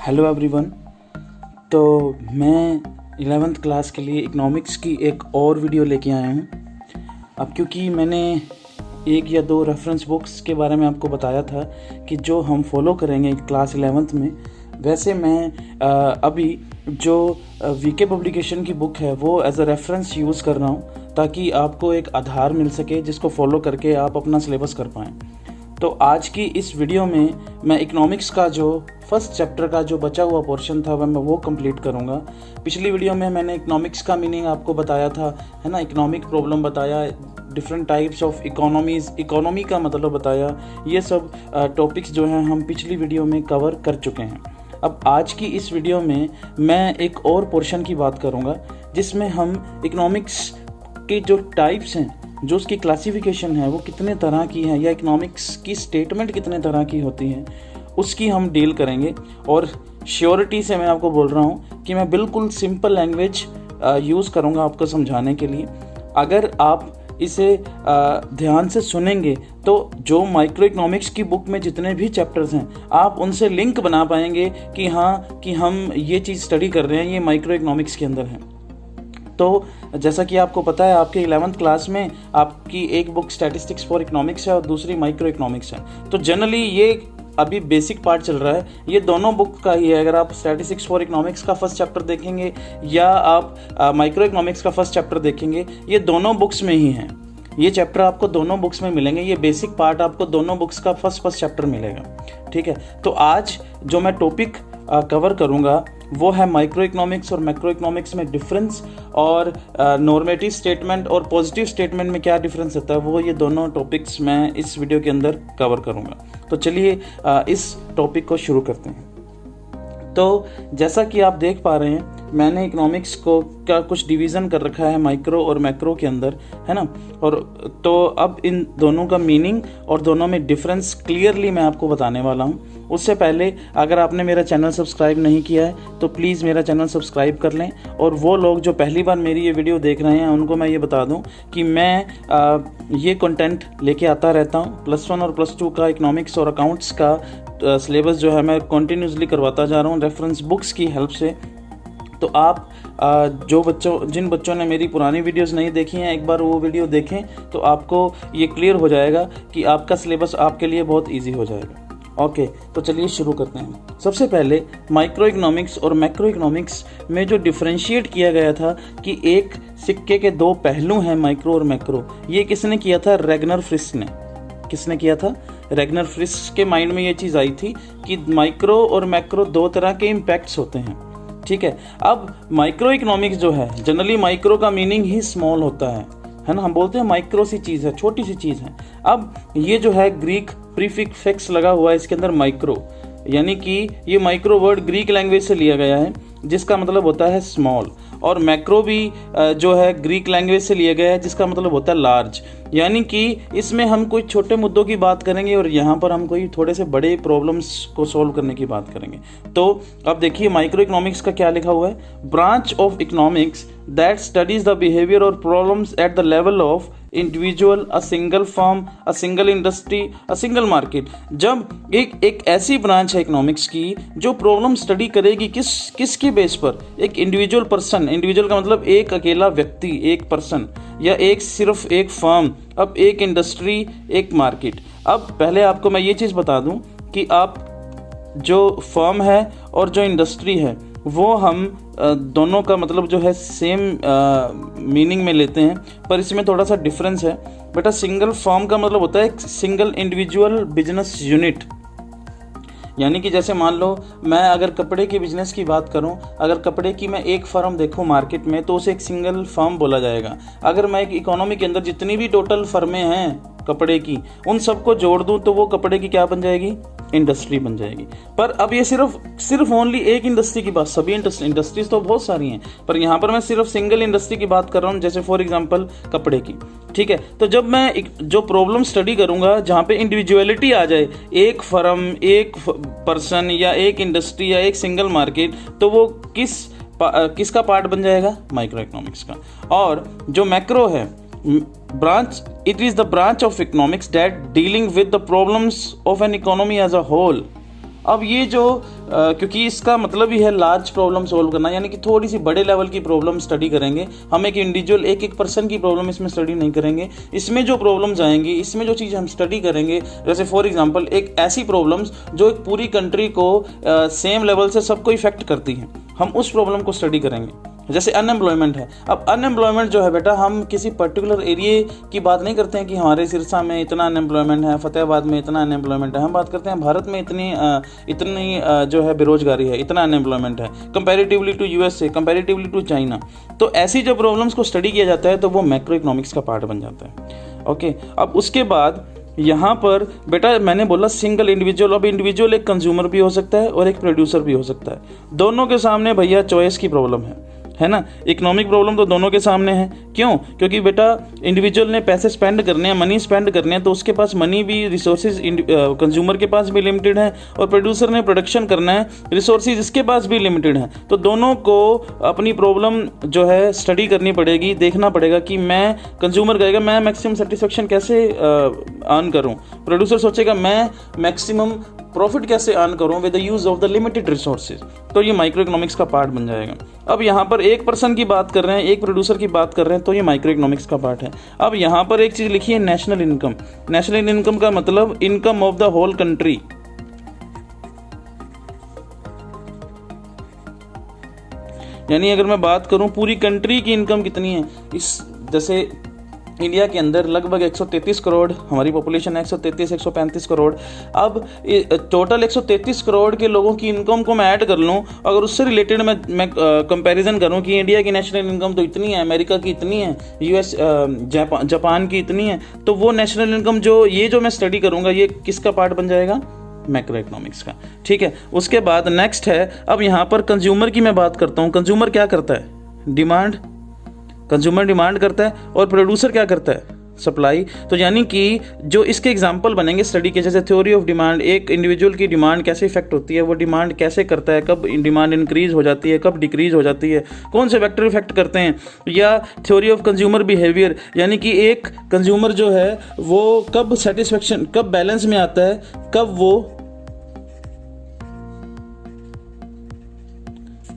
Hello everyone. तो मैं 11th class के लिए इकोनॉमिक्स की एक और वीडियो लेके आया हूँ। अब क्योंकि मैंने एक या दो रेफरेंस बुक्स के बारे में आपको बताया था कि जो हम फॉलो करेंगे क्लास 11th में, वैसे मैं अभी जो वीके पब्लिकेशन की बुक है वो एज अ रेफरेंस यूज़ कर रहा हूँ, ताकि आपको एक आधार मिल सके जिसको फॉलो करके आप अपना सिलेबस कर पाएँ। तो आज की इस वीडियो में मैं इकोनॉमिक्स का जो फर्स्ट चैप्टर का जो बचा हुआ पोर्शन था वह मैं वो कंप्लीट करूँगा। पिछली वीडियो में मैंने इकोनॉमिक्स का मीनिंग आपको बताया था, है ना, इकोनॉमिक प्रॉब्लम बताया, different types of economies, economy का मतलब बताया। ये सब टॉपिक्स जो हैं हम पिछली वीडियो में कवर कर चुके हैं। अब आज की इस वीडियो में मैं एक और पोर्शन की बात करूँगा जिसमें हम इकोनॉमिक्स के जो टाइप्स हैं, जो उसकी क्लासिफिकेशन है वो कितने तरह की है, या इकोनॉमिक्स की स्टेटमेंट कितने तरह की होती हैं, उसकी हम डील करेंगे। और श्योरिटी से मैं आपको बोल रहा हूँ कि मैं बिल्कुल सिंपल लैंग्वेज यूज़ करूँगा आपको समझाने के लिए। अगर आप इसे ध्यान से सुनेंगे तो जो माइक्रो इकोनॉमिक्स की बुक में जितने भी चैप्टर्स हैं आप उनसे लिंक बना पाएंगे कि हाँ, कि हम ये चीज़ स्टडी कर रहे हैं, ये माइक्रो इकोनॉमिक्स के अंदर है। तो जैसा कि आपको पता है, आपके 11th क्लास में आपकी एक बुक स्टैटिस्टिक्स फॉर इकोनॉमिक्स है और दूसरी माइक्रो इकोनॉमिक्स है। तो जनरली ये अभी बेसिक पार्ट चल रहा है, ये दोनों बुक का ही है। अगर आप स्टैटिस्टिक्स फॉर इकोनॉमिक्स का फर्स्ट चैप्टर देखेंगे या आप माइक्रो इकोनॉमिक्स का फर्स्ट चैप्टर देखेंगे, ये दोनों बुक्स में ही हैं। ये चैप्टर आपको दोनों बुक्स में मिलेंगे, ये बेसिक पार्ट आपको दोनों बुक्स का फर्स्ट चैप्टर मिलेगा। ठीक है, तो आज जो मैं टॉपिक कवर करूँगा वो है माइक्रो इकोनॉमिक्स और मैक्रो इकोनॉमिक्स में डिफरेंस, और नॉर्मेटिव स्टेटमेंट और पॉजिटिव स्टेटमेंट में क्या डिफरेंस होता है, वो ये दोनों टॉपिक्स मैं इस वीडियो के अंदर कवर करूँगा। तो चलिए इस टॉपिक को शुरू करते हैं। तो जैसा कि आप देख पा रहे हैं, मैंने इकोनॉमिक्स को का कुछ डिवीज़न कर रखा है माइक्रो और मैक्रो के अंदर, है ना। और तो अब इन दोनों का मीनिंग और दोनों में डिफरेंस क्लियरली मैं आपको बताने वाला हूँ। उससे पहले अगर आपने मेरा चैनल सब्सक्राइब नहीं किया है तो प्लीज़ मेरा चैनल सब्सक्राइब कर लें। और वो लोग जो पहली बार मेरी ये वीडियो देख रहे हैं उनको मैं ये बता दूँ कि मैं ये कंटेंट लेके आता रहता हूँ। +1 और +2 का इकोनॉमिक्स और अकाउंट्स का सिलेबस जो है मैं कंटिन्यूसली करवाता जा रहा हूँ रेफरेंस बुक्स की हेल्प से। तो आप जिन बच्चों ने मेरी पुरानी वीडियोस नहीं देखी हैं, एक बार वो वीडियो देखें तो आपको ये क्लियर हो जाएगा कि आपका सिलेबस आपके लिए बहुत इजी हो जाएगा। ओके, तो चलिए शुरू करते हैं। सबसे पहले माइक्रो इकोनॉमिक्स और मैक्रो इकोनॉमिक्स में जो डिफरेंशिएट किया गया था कि एक सिक्के के दो पहलू हैं, माइक्रो और मैक्रो, ये किसने किया था? रैगनर फ्रिश ने। किसने किया था? रैगनर फ्रिश के माइंड में ये चीज़ आई थी कि माइक्रो और मैक्रो दो तरह के इम्पैक्ट्स होते हैं। ठीक है, अब माइक्रो इकोनॉमिक्स जो है, जनरली माइक्रो का मीनिंग ही स्मॉल होता है ना। हम बोलते हैं माइक्रो सी चीज़ है, छोटी सी चीज़ है। अब ये जो है ग्रीक प्रीफिक्स लगा हुआ है इसके अंदर माइक्रो, यानी कि ये माइक्रो वर्ड ग्रीक लैंग्वेज से लिया गया है जिसका मतलब होता है स्मॉल। और मैक्रो भी जो है ग्रीक लैंग्वेज से लिया गया है जिसका मतलब होता है लार्ज। यानी कि इसमें हम कोई छोटे मुद्दों की बात करेंगे और यहाँ पर हम कोई थोड़े से बड़े प्रॉब्लम्स को सॉल्व करने की बात करेंगे। तो अब देखिए माइक्रो इकोनॉमिक्स का क्या लिखा हुआ है? Branch of economics that studies the behaviour और problems at the level of individual, a single firm, a single industry, a single market. जब एक ऐसी ब्रांच है इकोनॉमिक्स की जो प्रॉब्लम स्टडी करेगी किसकी बेस पर? एक इंडिविजुअल पर्सन, इंडिविजुअल का मतलब एक अकेला व्यक्ति, एक पर्सन, या सिर्फ एक फर्म, अब एक इंडस्ट्री, एक मार्केट। अब पहले आपको मैं ये चीज़ बता दूं कि आप जो फर्म है और जो इंडस्ट्री है वो हम दोनों का मतलब जो है सेम मीनिंग में लेते हैं, पर इसमें थोड़ा सा डिफरेंस है। बेटा, सिंगल फर्म का मतलब होता है सिंगल इंडिविजुअल बिजनेस यूनिट। यानी कि जैसे मान लो मैं अगर कपड़े के बिजनेस की बात करूं, अगर कपड़े की मैं एक फर्म देखूं मार्केट में तो उसे एक सिंगल फर्म बोला जाएगा। अगर मैं एक इकोनॉमी के अंदर जितनी भी टोटल फर्में हैं कपड़े की, उन सबको जोड़ दूं तो वो कपड़े की क्या बन जाएगी? इंडस्ट्री बन जाएगी। पर अब ये सिर्फ ओनली एक इंडस्ट्री की बात, सभी इंडस्ट्रीज तो बहुत सारी हैं, पर यहाँ पर मैं सिर्फ सिंगल इंडस्ट्री की बात कर रहा हूँ, जैसे फॉर एग्जांपल कपड़े की। ठीक है, तो जब मैं जो प्रॉब्लम स्टडी करूंगा जहाँ पे इंडिविजुअलिटी आ जाए, एक फर्म, एक पर्सन, या एक इंडस्ट्री, या एक सिंगल मार्केट, तो वो किसका पार्ट बन जाएगा? माइक्रो इकोनॉमिक्स का। और जो मैक्रो है, it is the branch of economics that dealing with the problems of an economy as a whole, अब ये जो क्योंकि इसका मतलब ही है लार्ज प्रॉब्लम सॉल्व करना, यानी कि थोड़ी सी बड़े लेवल की प्रॉब्लम स्टडी करेंगे हम। एक इंडिविजुअल एक पर्सन की प्रॉब्लम इसमें स्टडी नहीं करेंगे। इसमें जो प्रॉब्लम्स आएंगी, इसमें जो चीज़ हम स्टडी करेंगे, जैसे फॉर एग्जांपल एक ऐसी प्रॉब्लम्स जो एक पूरी कंट्री को सेम लेवल से सबको इफेक्ट करती हैं, हम उस प्रॉब्लम को स्टडी करेंगे। जैसे अनएम्प्लॉयमेंट है। अब अनएम्प्लॉयमेंट जो है बेटा, हम किसी पर्टिकुलर एरिया की बात नहीं करते हैं कि हमारे सिरसा में इतना अनएम्प्लॉयमेंट है, फतेहाबाद में इतना अनएम्प्लॉयमेंट है। हम बात करते हैं भारत में इतनी जो है बेरोजगारी है, इतना अनएम्प्लॉयमेंट है comparatively to USA, comparatively to China. तो ऐसी जब प्रॉब्लम्स को स्टडी किया जाता है तो वो मैक्रो इकोनॉमिक्स का पार्ट बन जाता है। ओके, अब उसके बाद यहाँ पर बेटा मैंने बोला सिंगल इंडिविजुअल। अब इंडिविजुअल एक कंज्यूमर भी हो सकता है और एक प्रोड्यूसर भी हो सकता है। दोनों के सामने भैया चॉइस की प्रॉब्लम है ना। इकोनॉमिक प्रॉब्लम तो दोनों के सामने है। क्यों? क्योंकि बेटा इंडिविजुअल ने पैसे स्पेंड करने हैं, मनी स्पेंड करने हैं, तो उसके पास मनी भी, रिसोर्सेज कंज्यूमर के पास भी लिमिटेड है, और प्रोड्यूसर ने प्रोडक्शन करना है, रिसोर्सेज इसके पास भी लिमिटेड है। तो दोनों को अपनी प्रॉब्लम जो है स्टडी करनी पड़ेगी, देखना पड़ेगा कि मैं, कंज्यूमर कहेगा मैं मैक्सिमम सेटिस्फेक्शन कैसे अर्न करूं, प्रोड्यूसर सोचेगा मैं मैक्सिमम प्रॉफिट कैसे अर्न करूं with the use of the limited resources. तो ये माइक्रो इकोनॉमिक्स का पार्ट बन जाएगा। अब यहाँ पर एक पर्सन की बात कर रहे हैं, एक प्रोड्यूसर की बात कर रहे हैं, तो ये माइक्रो इकोनॉमिक्स का पार्ट है। अब यहाँ पर एक चीज लिखी है नेशनल इनकम। नेशनल इनकम का मतलब income of the whole country. यानी अगर मैं बात करूं पूरी कंट्री की इनकम कितनी है, इस जैसे इंडिया के अंदर लगभग 133 करोड़ हमारी पॉपुलेशन है, 135 करोड़। अब टोटल 133 करोड़ के लोगों की इनकम को मैं ऐड कर लूँ, अगर उससे रिलेटेड मैं कंपैरिजन करूँ कि इंडिया की नेशनल इनकम तो इतनी है, अमेरिका की इतनी है, यूएस जापान की इतनी है, तो वो नेशनल इनकम जो मैं स्टडी करूँगा ये किसका पार्ट बन जाएगा? मैक्रो इकोनॉमिक्स का। ठीक है, उसके बाद नेक्स्ट है, अब यहाँ पर कंज्यूमर की मैं बात करता हूँ। कंज्यूमर क्या करता है? डिमांड। कंज्यूमर डिमांड करता है और प्रोड्यूसर क्या करता है? सप्लाई। तो यानी कि जो इसके एग्जांपल बनेंगे स्टडी के, जैसे थ्योरी ऑफ डिमांड, एक इंडिविजुअल की डिमांड कैसे इफेक्ट होती है, वो डिमांड कैसे करता है, कब डिमांड इंक्रीज हो जाती है, कब डिक्रीज हो जाती है, कौन से फैक्टर इफेक्ट करते हैं। या थ्योरी ऑफ कंज्यूमर बिहेवियर, यानी कि एक कंज्यूमर जो है वो कब सेटिस्फेक्शन, कब बैलेंस में आता है, कब वो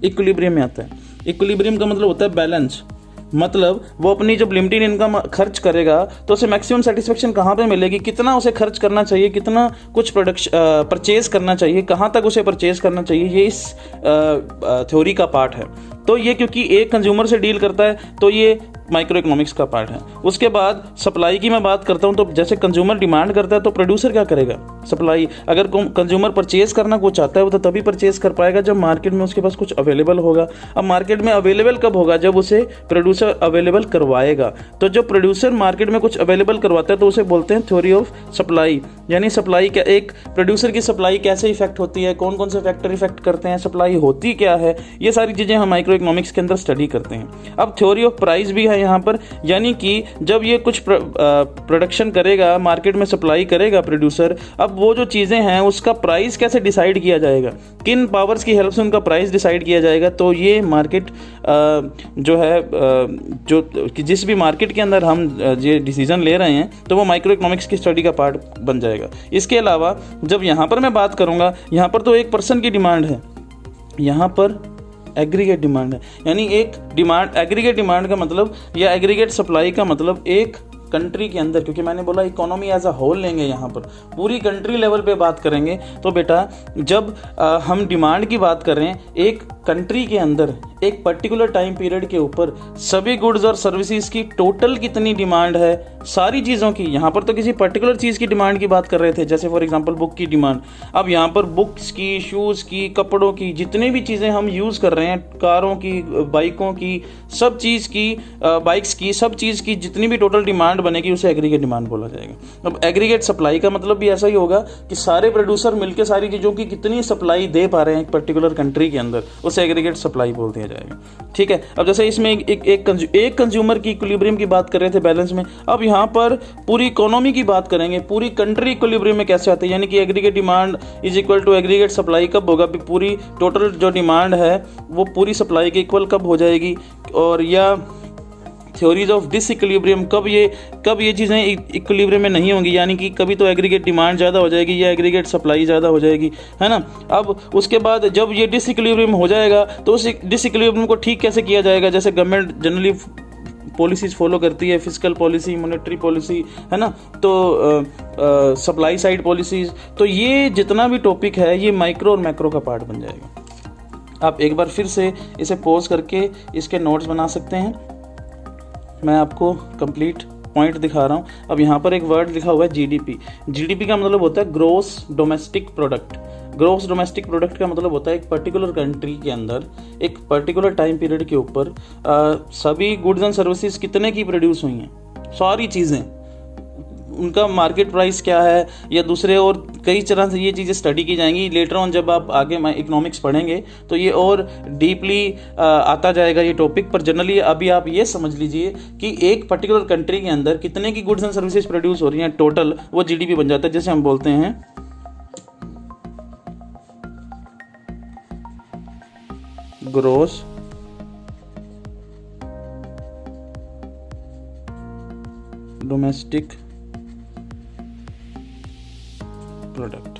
इक्विलिब्रियम में आता है। इक्विलिब्रियम का मतलब होता है बैलेंस, मतलब वो अपनी जब लिमिटेड इनकम खर्च करेगा तो उसे मैक्सिमम सेटिस्फेक्शन कहाँ पे मिलेगी, कितना उसे खर्च करना चाहिए, कितना कुछ परचेज करना चाहिए, कहाँ तक उसे परचेज करना चाहिए, ये इस थ्योरी का पार्ट है। तो ये क्योंकि एक कंज्यूमर से डील करता है तो ये माइक्रो इकोनॉमिक्स का पार्ट है। उसके बाद सप्लाई की मैं बात करता हूँ, तो जैसे कंज्यूमर डिमांड करता है तो प्रोड्यूसर क्या करेगा? सप्लाई। अगर कंज्यूमर परचेज करना कुछ चाहता है वो तो तभी परचेज कर पाएगा जब मार्केट में उसके पास कुछ अवेलेबल होगा। अब मार्केट में अवेलेबल कब होगा? जब उसे प्रोड्यूसर अवेलेबल करवाएगा। तो जब प्रोड्यूसर मार्केट में कुछ अवेलेबल करवाता है तो उसे बोलते हैं थ्योरी ऑफ सप्लाई। यानी सप्लाई क्या, एक प्रोड्यूसर की सप्लाई कैसे इफेक्ट होती है, कौन कौन से फैक्टर इफेक्ट करते हैं, सप्लाई होती क्या है, ये सारी चीजें हम माइक्रो इकोनॉमिक्स के अंदर स्टडी करते हैं। अब थ्योरी ऑफ प्राइस भी है यहाँ पर, यानी कि जब ये कुछ प्रोडक्शन करेगा, मार्केट में सप्लाई करेगा प्रोड्यूसर, अब वो जो चीजें हैं उसका प्राइस कैसे डिसाइड किया जाएगा, किन पावर्स की हेल्प से उनका प्राइस डिसाइड किया जाएगा। तो ये मार्केट जो है जो जिस भी मार्केट के अंदर हम ये डिसीजन ले रहे हैं तो वो माइक्रो इकोनॉमिक्स की स्टडी का पार्ट बन जाएगा। इसके अलावा जब यहाँ पर मैं बात करूँगा, यहाँ पर तो एक पर्सन की डिमांड है, यहाँ पर एग्रीगेट डिमांड है। यानी एक डिमांड, एग्रीगेट डिमांड का मतलब या एग्रीगेट सप्लाई का मतलब एक कंट्री के अंदर, क्योंकि मैंने बोला इकोनॉमी एज अ होल लेंगे, यहाँ पर पूरी कंट्री लेवल पे बात करेंगे। तो बेटा जब हम डिमांड की बात कर रहे हैं, एक कंट्री के अंदर एक पर्टिकुलर टाइम पीरियड के ऊपर सभी गुड्स और सर्विसेज की टोटल कितनी डिमांड है, सारी चीज़ों की। यहाँ पर तो किसी पर्टिकुलर चीज़ की डिमांड की बात कर रहे थे, जैसे फॉर एग्जांपल बुक की डिमांड। अब यहाँ पर बुक्स की, शूज़ की, कपड़ों की, जितनी भी चीज़ें हम यूज़ कर रहे हैं, कारों की, बाइकों की, सब चीज़ की, बाइक्स की, सब चीज़ की जितनी भी टोटल डिमांड बनेगी उसे एग्रीगेट डिमांड बोला जाएगा। अब एग्रीगेट सप्लाई का मतलब भी ऐसा ही होगा कि सारे प्रोड्यूसर मिलकर सारी चीज़ों की कितनी सप्लाई दे पा रहे हैं एक पर्टिकुलर कंट्री के अंदर, उसे एग्रीगेट सप्लाई बोल दिया जाएगा। ठीक है, अब जैसे इसमें एक कंज्यूमर की इक्विलिब्रियम की बात कर रहे थे बैलेंस में, अब यहाँ पर पूरी इकोनॉमी की बात करेंगे, पूरी कंट्री इक्विलिब्रियम में कैसे आती है, यानी कि aggregate demand is equal to aggregate supply कब होगा, पूरी टोटल जो डिमांड है वो पूरी सप्लाई के इक्वल कब हो जाएगी। और या थ्योरीज ऑफ डिसइक्विलिब्रियम, कब ये चीज़ें इक्विलिब्रियम में नहीं होंगी, यानी कि कभी तो एग्रीगेट डिमांड ज़्यादा हो जाएगी या एग्रीगेट सप्लाई ज़्यादा हो जाएगी, है ना। अब उसके बाद जब ये डिसइक्विलिब्रियम हो जाएगा तो उस डिसइक्विलिब्रियम को ठीक कैसे किया जाएगा। जैसे गवर्नमेंट जनरली पॉलिसीज फॉलो करती है, फिजिकल पॉलिसी, मॉनेटरी पॉलिसी, है ना, तो सप्लाई साइड पॉलिसीज। तो ये जितना भी टॉपिक है ये माइक्रो और मैक्रो का पार्ट बन जाएगा। आप एक बार फिर से इसे पॉज करके इसके नोट्स बना सकते हैं। मैं आपको कंप्लीट पॉइंट दिखा रहा हूँ। अब यहाँ पर एक वर्ड लिखा हुआ है जीडीपी। जीडीपी का मतलब होता है gross domestic product. Gross domestic product का मतलब होता है एक पर्टिकुलर कंट्री के अंदर एक पर्टिकुलर टाइम पीरियड के ऊपर सभी गुड्स एंड सर्विसेज कितने की प्रोड्यूस हुई हैं, सारी चीज़ें, उनका मार्केट प्राइस क्या है, या दूसरे और कई तरह से ये चीज़ें स्टडी की जाएंगी। लेटर ऑन जब आप आगे इकोनॉमिक्स पढ़ेंगे तो ये और डीपली आता जाएगा ये टॉपिक। पर जनरली अभी आप ये समझ लीजिए कि एक पर्टिकुलर कंट्री के अंदर कितने की गुड्स एंड सर्विसेज प्रोड्यूस हो रही हैं टोटल, वो जीडीपी बन जाता है, जिसे हम बोलते हैं ग्रोस डोमेस्टिक प्रोडक्ट।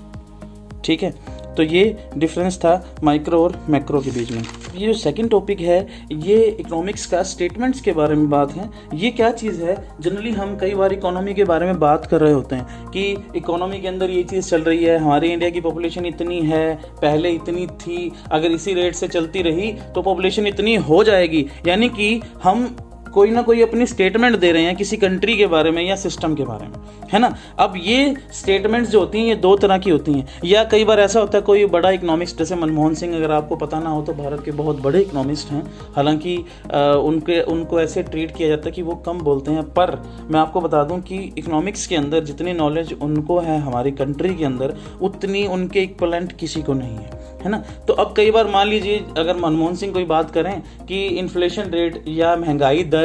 ठीक है, तो ये डिफरेंस था माइक्रो और मैक्रो के बीच में। ये जो सेकंड टॉपिक है ये इकोनॉमिक्स का स्टेटमेंट्स के बारे में बात है। ये क्या चीज़ है, जनरली हम कई बार इकोनॉमी के बारे में बात कर रहे होते हैं कि इकोनॉमी के अंदर ये चीज़ चल रही है, हमारे इंडिया की पॉपुलेशन इतनी है, पहले इतनी थी, अगर इसी रेट से चलती रही तो पॉपुलेशन इतनी हो जाएगी। यानी कि हम कोई ना कोई अपनी स्टेटमेंट दे रहे हैं किसी कंट्री के बारे में या सिस्टम के बारे में, है ना। अब ये स्टेटमेंट्स जो होती हैं ये दो तरह की होती हैं, या कई बार ऐसा होता है कोई बड़ा इकोनॉमिस्ट, जैसे मनमोहन सिंह, अगर आपको पता ना हो तो भारत के बहुत बड़े इकोनॉमिस्ट हैं, हालांकि उनको ऐसे ट्रीट किया जाता है कि वो कम बोलते हैं। पर मैं आपको बता दूं कि इकोनॉमिक्स के अंदर जितनी नॉलेज उनको है हमारी कंट्री के अंदर, उतनी उनके इक्वलेंट किसी को नहीं है ना। तो अब कई बार मान लीजिए अगर मनमोहन सिंह कोई बात करें कि इन्फ्लेशन रेट या महंगाई दर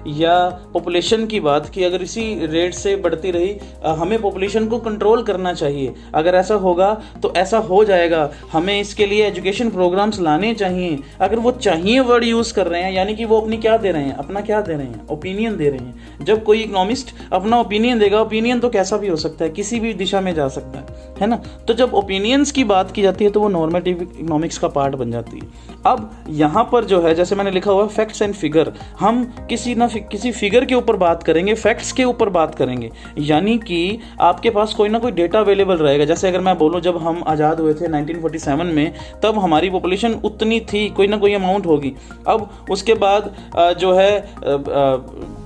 या पॉपुलेशन की बात की, अगर इसी रेट से बढ़ती रही, हमें पॉपुलेशन को कंट्रोल करना चाहिए, अगर ऐसा होगा तो ऐसा हो जाएगा, हमें इसके लिए एजुकेशन प्रोग्राम्स लाने चाहिए। अगर वो चाहिए वर्ड यूज कर रहे हैं, यानी कि वो अपनी क्या दे रहे हैं, अपना क्या दे रहे हैं, ओपिनियन दे रहे हैं। जब कोई इकोनॉमिस्ट अपना ओपिनियन देगा, ओपिनियन तो कैसा भी हो सकता है, किसी भी दिशा में जा सकता है ना। तो जब ओपिनियंस की बात की जाती है तो वो नॉर्मेटिव इकोनॉमिक्स का पार्ट बन जाती है। अब यहाँ पर जो है, जैसे मैंने लिखा हुआ फैक्ट्स एंड फिगर, हम किसी फिगर के ऊपर बात करेंगे, फैक्ट्स के ऊपर बात करेंगे, यानी कि आपके पास कोई ना कोई डेटा अवेलेबल रहेगा। जैसे अगर मैं बोलूं जब हम आज़ाद हुए थे 1947 में, तब हमारी पॉपुलेशन उतनी थी, कोई ना कोई अमाउंट होगी। अब उसके बाद जो है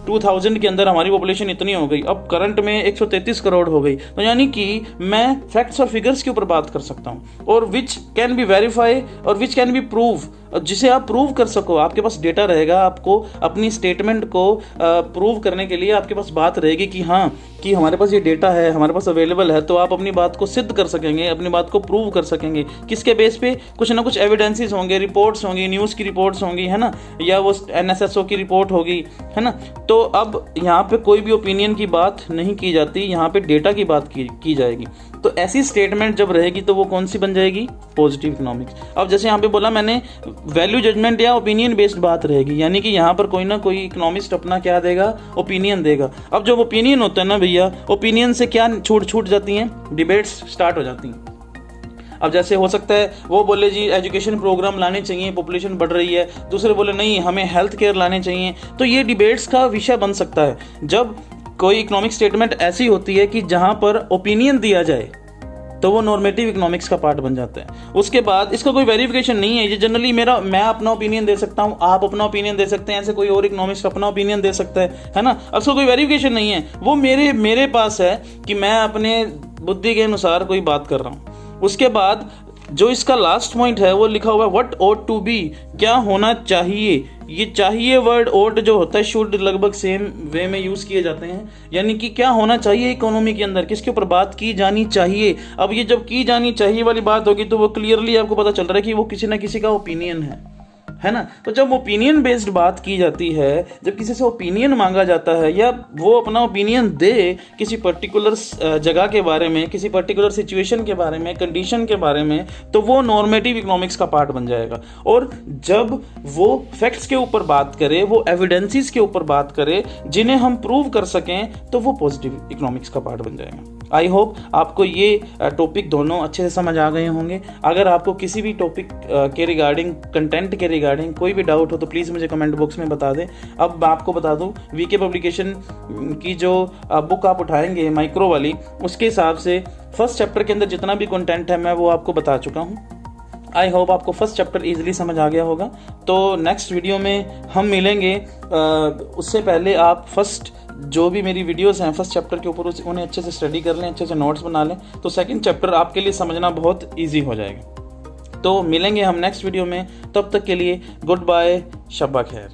2000 के अंदर हमारी पॉपुलेशन इतनी हो गई, अब करंट में 133 करोड़ हो गई। तो यानी कि मैं फैक्ट्स और फिगर्स के ऊपर बात कर सकता हूँ, और विच कैन बी वेरीफाई और विच कैन बी प्रूव, जिसे आप प्रूव कर सको। आपके पास डेटा रहेगा, आपको अपनी स्टेटमेंट को प्रूव करने के लिए आपके पास बात रहेगी कि हाँ, कि हमारे पास ये डेटा है, हमारे पास अवेलेबल है, तो आप अपनी बात को सिद्ध कर सकेंगे, अपनी बात को प्रूव कर सकेंगे। किसके बेस पे? कुछ ना कुछ एविडेंसेस होंगे, रिपोर्ट्स होंगी, न्यूज़ की रिपोर्ट्स होंगी, है ना, या वो NSSO की रिपोर्ट होगी, है ना। तो अब यहाँ पे कोई भी ओपिनियन की बात नहीं की जाती, यहाँ पे डेटा की बात की जाएगी। तो ऐसी स्टेटमेंट जब रहेगी तो वो कौन सी बन जाएगी? Positive economics. अब जैसे यहाँ पे बोला मैंने, वैल्यू जजमेंट या ओपिनियन बेस्ड बात रहेगी, यानी कि यहाँ पर कोई ना कोई इकोनॉमिस्ट अपना क्या देगा? ओपिनियन देगा। अब जब ओपिनियन होता है ना भैया, ओपिनियन से क्या छूट जाती हैं? डिबेट्स स्टार्ट हो जाती हैं। अब जैसे हो सकता है वो बोले जी एजुकेशन प्रोग्राम लाने चाहिए, पॉपुलेशन बढ़ रही है, दूसरे बोले नहीं हमें हेल्थ केयर लाने चाहिए। तो ये डिबेट्स का विषय बन सकता है जब कोई इकोनॉमिक स्टेटमेंट ऐसी होती है कि जहां पर ओपिनियन दिया जाए, तो वो नॉर्मेटिव इकोनॉमिक्स का पार्ट बन जाता है। उसके बाद इसका कोई वेरिफिकेशन नहीं है, ये जनरली मैं अपना ओपिनियन दे सकता हूँ, आप अपना ओपिनियन दे सकते हैं, ऐसे कोई और इकोनॉमिक्स अपना ओपिनियन दे सकता है ना। उसका कोई वेरिफिकेशन नहीं है, वो मेरे पास है कि मैं अपने बुद्धि के अनुसार कोई बात कर रहा हूँ। उसके बाद जो इसका लास्ट पॉइंट है वो लिखा हुआ है व्हाट ought टू बी, क्या होना चाहिए। ये चाहिए वर्ड ought जो होता है शुड लगभग सेम वे में यूज किए जाते हैं, यानी कि क्या होना चाहिए इकोनॉमी के अंदर, किसके ऊपर बात की जानी चाहिए। अब ये जब की जानी चाहिए वाली बात होगी तो वो क्लियरली आपको पता चल रहा है कि वो किसी ना किसी का ओपिनियन है ना। तो जब ओपिनियन बेस्ड बात की जाती है, जब किसी से ओपिनियन मांगा जाता है या वो अपना ओपिनियन दे किसी पर्टिकुलर जगह के बारे में, किसी पर्टिकुलर सिचुएशन के बारे में, कंडीशन के बारे में, तो वो नॉर्मेटिव इकोनॉमिक्स का पार्ट बन जाएगा। और जब वो फैक्ट्स के ऊपर बात करे, वो एविडेंसेस के ऊपर बात करे जिन्हें हम प्रूव कर सकें, तो वो पॉजिटिव इकोनॉमिक्स का पार्ट बन जाएगा। आई होप आपको ये टॉपिक दोनों अच्छे से समझ आ गए होंगे। अगर आपको किसी भी टॉपिक के रिगार्डिंग, कंटेंट के रिगार्डिंग कोई भी डाउट हो तो प्लीज़ मुझे कमेंट बॉक्स में बता दें। अब मैं आपको बता दूं, वीके पब्लिकेशन की जो बुक आप उठाएंगे माइक्रो वाली, उसके हिसाब से फर्स्ट चैप्टर के अंदर जितना भी कंटेंट है मैं वो आपको बता चुका हूँ। आई होप आपको फर्स्ट चैप्टर इजीली समझ आ गया होगा। तो नेक्स्ट वीडियो में हम मिलेंगे। उससे पहले आप फर्स्ट जो भी मेरी वीडियोस हैं फर्स्ट चैप्टर के ऊपर, उन्हें अच्छे से स्टडी कर लें, अच्छे से नोट्स बना लें, तो सेकंड चैप्टर आपके लिए समझना बहुत इजी हो जाएगा। तो मिलेंगे हम नेक्स्ट वीडियो में, तब तक के लिए गुड बाय, शब्बा खैर।